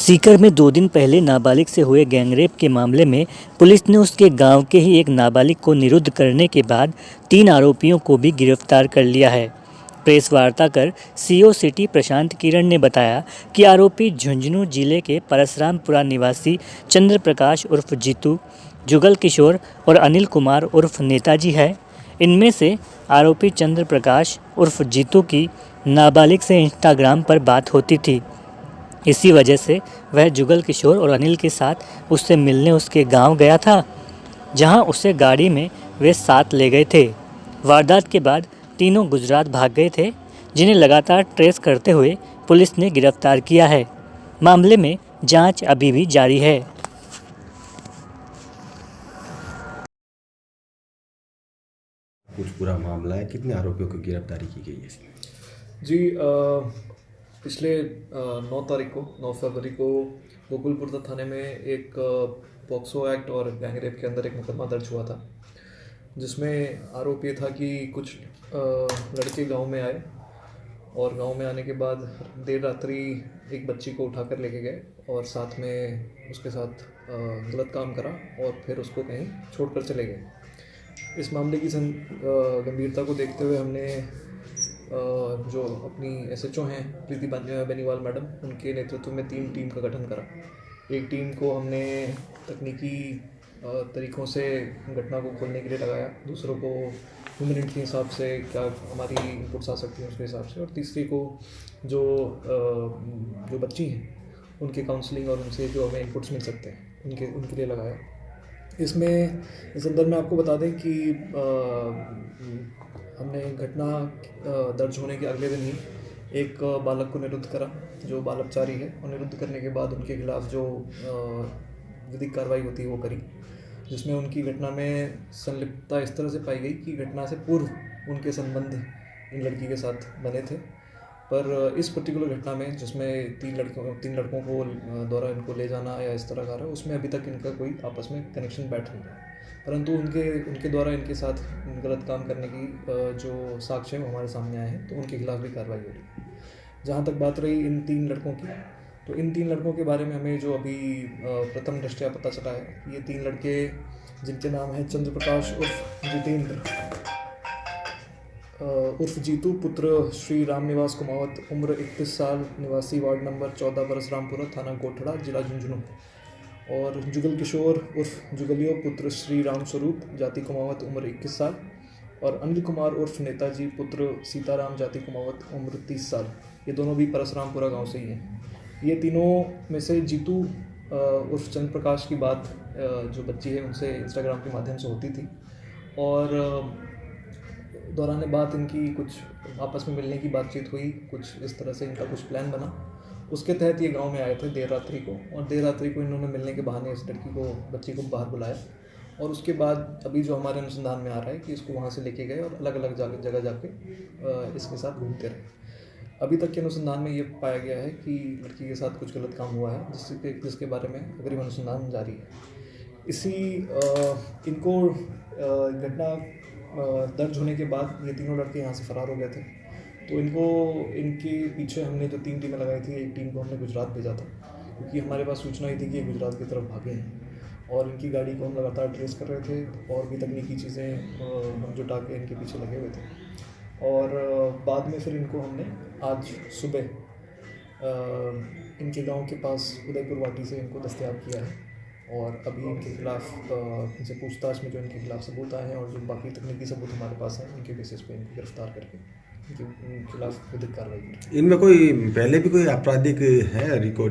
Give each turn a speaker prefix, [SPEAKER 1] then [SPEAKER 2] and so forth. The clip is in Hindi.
[SPEAKER 1] सीकर में 2 दिन पहले नाबालिग से हुए गैंगरेप के मामले में पुलिस ने उसके गांव के ही एक नाबालिग को निरुद्ध करने के बाद 3 आरोपियों को भी गिरफ्तार कर लिया है। प्रेस वार्ता कर सीओ सिटी प्रशांत किरण ने बताया कि आरोपी झुंझुनू जिले के परसरामपुरा निवासी चंद्र प्रकाश उर्फ जीतू, जुगल किशोर और अनिल कुमार उर्फ नेताजी है। इनमें से आरोपी चंद्र प्रकाश उर्फ जीतू की नाबालिग से इंस्टाग्राम पर बात होती थी। इसी वजह से वह जुगल किशोर और अनिल के साथ उससे मिलने उसके गांव गया था, जहां उसे गाड़ी में वे साथ ले गए थे। वारदात के बाद तीनों गुजरात भाग गए थे, जिन्हें लगातार ट्रेस करते हुए पुलिस ने गिरफ्तार किया है। मामले में जांच अभी भी जारी है।
[SPEAKER 2] कुछ पूरा मामला है, कितने आरोपियों की गिरफ्तारी की गई है?
[SPEAKER 3] जी, पिछले 9 फरवरी को गोकुलपुर थाने में एक पॉक्सो एक्ट और गैंगरेप के अंदर एक मुकदमा दर्ज हुआ था, जिसमें आरोप ये था कि कुछ लड़के गांव में आए और गांव में आने के बाद देर रात्रि एक बच्ची को उठाकर लेके गए और साथ में उसके साथ गलत काम करा और फिर उसको कहीं छोड़कर चले गए। इस मामले की गंभीरता को देखते हुए हमने जो अपनी एसएचओ हैं प्रीति बेनीवाल मैडम, उनके नेतृत्व में 3 टीम का गठन करा। एक टीम को हमने तकनीकी तरीक़ों से घटना को खोलने के लिए लगाया, दूसरों को ह्यूमन के हिसाब से क्या हमारी इनपुट्स आ सकती हैं उसके हिसाब से, और तीसरी को जो बच्ची हैं उनके काउंसलिंग और उनसे जो हमें इनपुट्स मिल सकते हैं उनके लिए लगाया। इसमें इस संदर्भ में आपको बता दें कि हमने घटना दर्ज होने के अगले दिन ही एक बालक को निरुद्ध करा, जो बालकचारी है, और निरुद्ध करने के बाद उनके खिलाफ जो विधिक कार्रवाई होती है वो करी, जिसमें उनकी घटना में संलिप्तता इस तरह से पाई गई कि घटना से पूर्व उनके संबंध इन लड़की के साथ बने थे। पर इस पर्टिकुलर घटना में जिसमें 3 लड़कों को द्वारा इनको ले जाना या इस तरह का रहा, उसमें अभी तक इनका कोई आपस में कनेक्शन बैठ नहीं रहा, परंतु उनके द्वारा इनके साथ गलत काम करने की जो साक्ष्य है वो हमारे सामने आए हैं, तो उनके खिलाफ भी कार्रवाई हो रही है। जहाँ तक बात रही इन 3 लड़कों की, तो इन 3 लड़कों के बारे में हमें जो अभी प्रथम दृष्टया पता चला है, ये 3 लड़के जिनके नाम हैं चंद्र प्रकाश उर्फ जितेंद्र उर्फ जीतू, पुत्र श्री राम निवास कुमावत, उम्र 31 साल, निवासी वार्ड नंबर 14 परसरामपुरा, थाना कोठड़ा, जिला झुंझुनू, और जुगल किशोर उर्फ जुगलियो, पुत्र श्री राम स्वरूप, जाति कुमावत, उम्र 21 साल, और अनिल कुमार उर्फ नेताजी, पुत्र सीताराम, जाति कुमावत, उम्र 30 साल। ये दोनों भी परसरामपुरा गांव से ही हैं। ये तीनों में से जीतू उर्फ चंद्र प्रकाश की बात जो बच्ची है उनसे इंस्टाग्राम के माध्यम से होती थी, और दौरान बात इनकी कुछ आपस में मिलने की बातचीत हुई, कुछ इस तरह से इनका कुछ प्लान बना। उसके तहत ये गांव में आए थे देर रात्रि को, और देर रात्रि को इन्होंने मिलने के बहाने इस बच्ची को बाहर बुलाया, और उसके बाद अभी जो हमारे अनुसंधान में आ रहा है कि इसको वहाँ से लेके गए और अलग अलग जगह जाके इसके साथ घूमते रहे। अभी तक के अनुसंधान में ये पाया गया है कि लड़की के साथ कुछ गलत काम हुआ है, जिसके बारे में अग्रिम अनुसंधान जारी है। इसी इनको घटना दर्ज होने के बाद ये तीनों लड़के यहाँ से फ़रार हो गए थे, तो इनके पीछे हमने जो 3 टीमें लगाई थी, एक टीम को हमने गुजरात भेजा था, क्योंकि हमारे पास सूचना ही थी कि ये गुजरात की तरफ भागे हैं, और इनकी गाड़ी को हम लगातार ट्रेस कर रहे थे, और भी तकनीकी चीज़ें हम जुटा के इनके पीछे लगे हुए थे। और बाद में फिर इनको हमने आज सुबह इनके गांव के पास उदयपुर वाटी से इनको दस्तयाब किया है, और अभी इनके खिलाफ इनसे पूछताछ में जो इनके खिलाफ सबूत आए हैं और जो बाकी तकनीकी सबूत हमारे पास हैं, उनके बेसिस पे इनको गिरफ्तार करके इनके खिलाफ विधिक कार्रवाई की।
[SPEAKER 2] इनमें कोई पहले भी कोई आपराधिक है रिकॉर्ड?